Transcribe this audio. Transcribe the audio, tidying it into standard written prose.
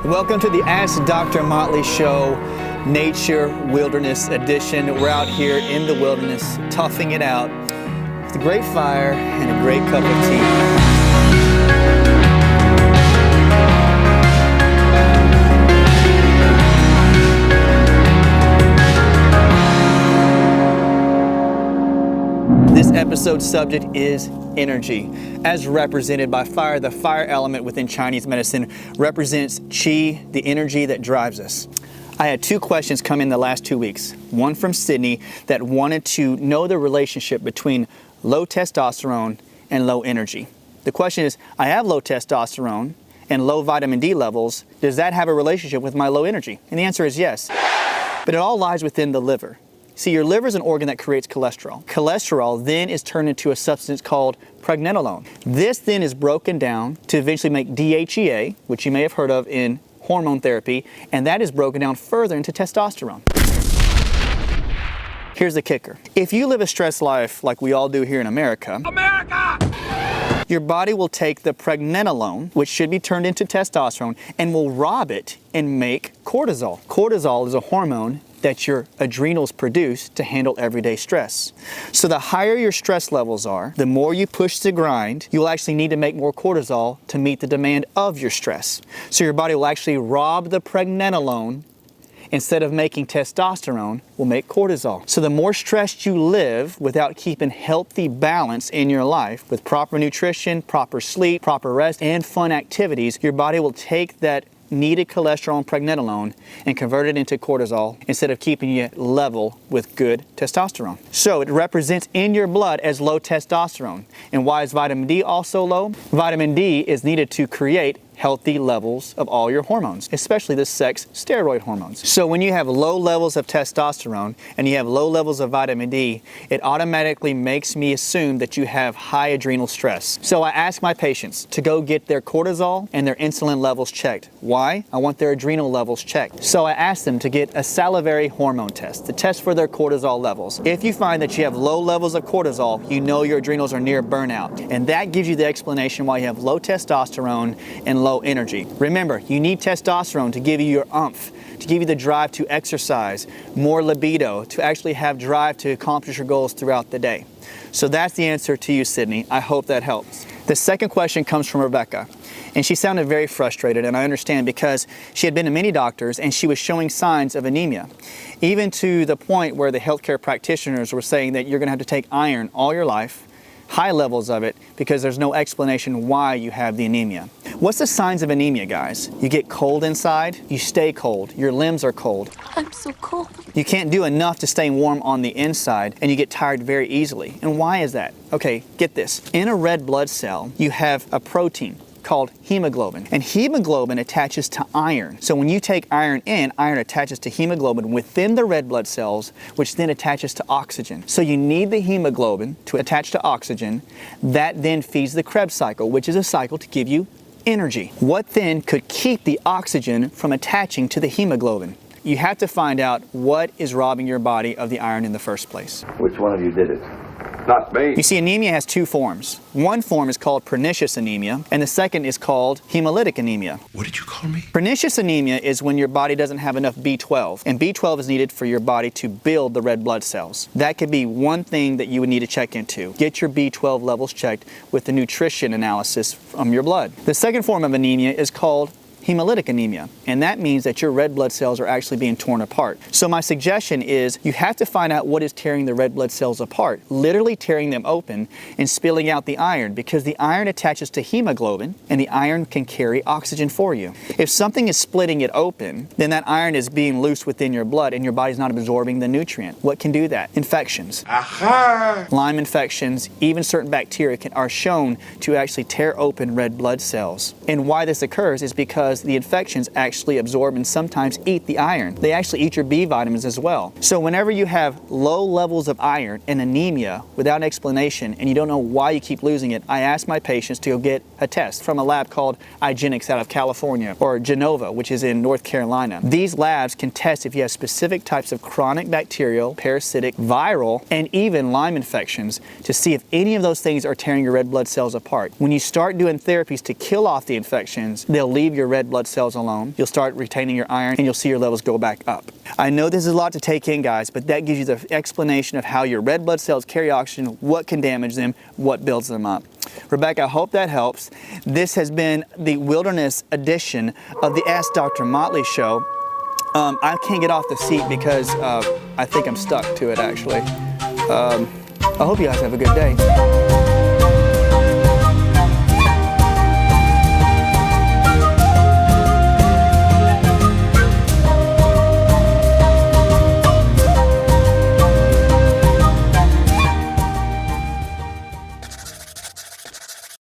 Welcome to the Ask Dr. Motley Show, Nature Wilderness Edition. We're out here in the wilderness, toughing it out with a great fire and a great cup of tea. This episode's subject is energy, as represented by fire. The fire element within Chinese medicine represents qi, the energy that drives us. I had two questions come in the last 2 weeks. One from Sydney that wanted to know the relationship between low testosterone and low energy. The question is, I have low testosterone and low vitamin D levels. Does that have a relationship with my low energy? And the answer is yes. But it all lies within the liver. See, your liver is an organ that creates cholesterol. Cholesterol then is turned into a substance called PREGNENOLONE. This then is broken down to eventually make DHEA, which you may have heard of in hormone therapy, and that is broken down further into testosterone. Here's the kicker. If you live a stressed life like we all do here in America, your body will take the pregnenolone, which should be turned into testosterone, and will rob it and make cortisol. Cortisol is a hormone that your adrenals produce to handle everyday stress. So the higher your stress levels are, the more you push the grind, you'll actually need to make more cortisol to meet the demand of your stress. So your body will actually rob the pregnenolone. Instead of making testosterone, will make cortisol. So the more stressed you live without keeping healthy balance in your life with proper nutrition, proper sleep, proper rest, and fun activities, your body will take that needed cholesterol and pregnenolone and convert it into cortisol instead of keeping you level with good testosterone. So it represents in your blood as low testosterone. And why is vitamin D also low? Vitamin D is needed to create healthy levels of all your hormones, especially the sex steroid hormones. So when you have low levels of testosterone and you have low levels of vitamin D, it automatically makes me assume that you have high adrenal stress. So I ask my patients to go get their cortisol and their insulin levels checked. Why? I want their adrenal levels checked. So I ask them to get a salivary hormone test, to test for their cortisol levels. If you find that you have low levels of cortisol, you know your adrenals are near burnout. And that gives you the explanation why you have low testosterone and low energy. Remember, you need testosterone to give you your oomph, to give you the drive to exercise, more libido, to actually have drive to accomplish your goals throughout the day. So that's the answer to you, Sydney. I hope that helps. The second question comes from Rebecca, and she sounded very frustrated, and I understand because she had been to many doctors and she was showing signs of anemia, even to the point where the healthcare practitioners were saying that you're going to have to take iron all your life, high levels of it, because there's no explanation why you have the anemia. What's the signs of anemia, guys? You get cold inside, you stay cold, your limbs are cold. I'm so cold. You can't do enough to stay warm on the inside, and you get tired very easily. And why is that? Okay, get this. In a red blood cell, you have a protein called hemoglobin, and hemoglobin attaches to iron. So when you take iron in, iron attaches to hemoglobin within the red blood cells, which then attaches to oxygen. So you need the hemoglobin to attach to oxygen. That then feeds the Krebs cycle, which is a cycle to give you energy. What then could keep the oxygen from attaching to the hemoglobin? You have to find out what is robbing your body of the iron in the first place. Which one of you did it? Not me. You see, anemia has two forms. One form is called pernicious anemia, and the second is called hemolytic anemia. What did you call me? Pernicious anemia is when your body doesn't have enough B12, and B12 is needed for your body to build the red blood cells. That could be one thing that you would need to check into. Get your B12 levels checked with the nutrition analysis from your blood. The second form of anemia is called hemolytic anemia, and that means that your red blood cells are actually being torn apart. So my suggestion is you have to find out what is tearing the red blood cells apart, literally tearing them open and spilling out the iron, because the iron attaches to hemoglobin and the iron can carry oxygen for you. If something is splitting it open, then that iron is being loose within your blood and your body's not absorbing the nutrient. What can do that? Infections. Aha! Lyme infections, even certain bacteria are shown to actually tear open red blood cells. And why this occurs is because the infections actually absorb and sometimes eat the iron. They actually eat your B vitamins as well. So whenever you have low levels of iron and anemia without explanation and you don't know why you keep losing it, I ask my patients to go get a test from a lab called IGeneX out of California, or Genova, which is in North Carolina. These labs can test if you have specific types of chronic bacterial, parasitic, viral, and even Lyme infections to see if any of those things are tearing your red blood cells apart. When you start doing therapies to kill off the infections, they'll leave your red red blood cells alone. You'll start retaining your iron and you'll see your levels go back up. I know this is a lot to take in, guys, but that gives you the explanation of how your red blood cells carry oxygen, what can damage them, what builds them up. Rebecca, I hope that helps. This has been the Wilderness edition of the Ask Dr. Motley show. I can't get off the seat because I think I'm stuck to it, actually. I hope you guys have a good day.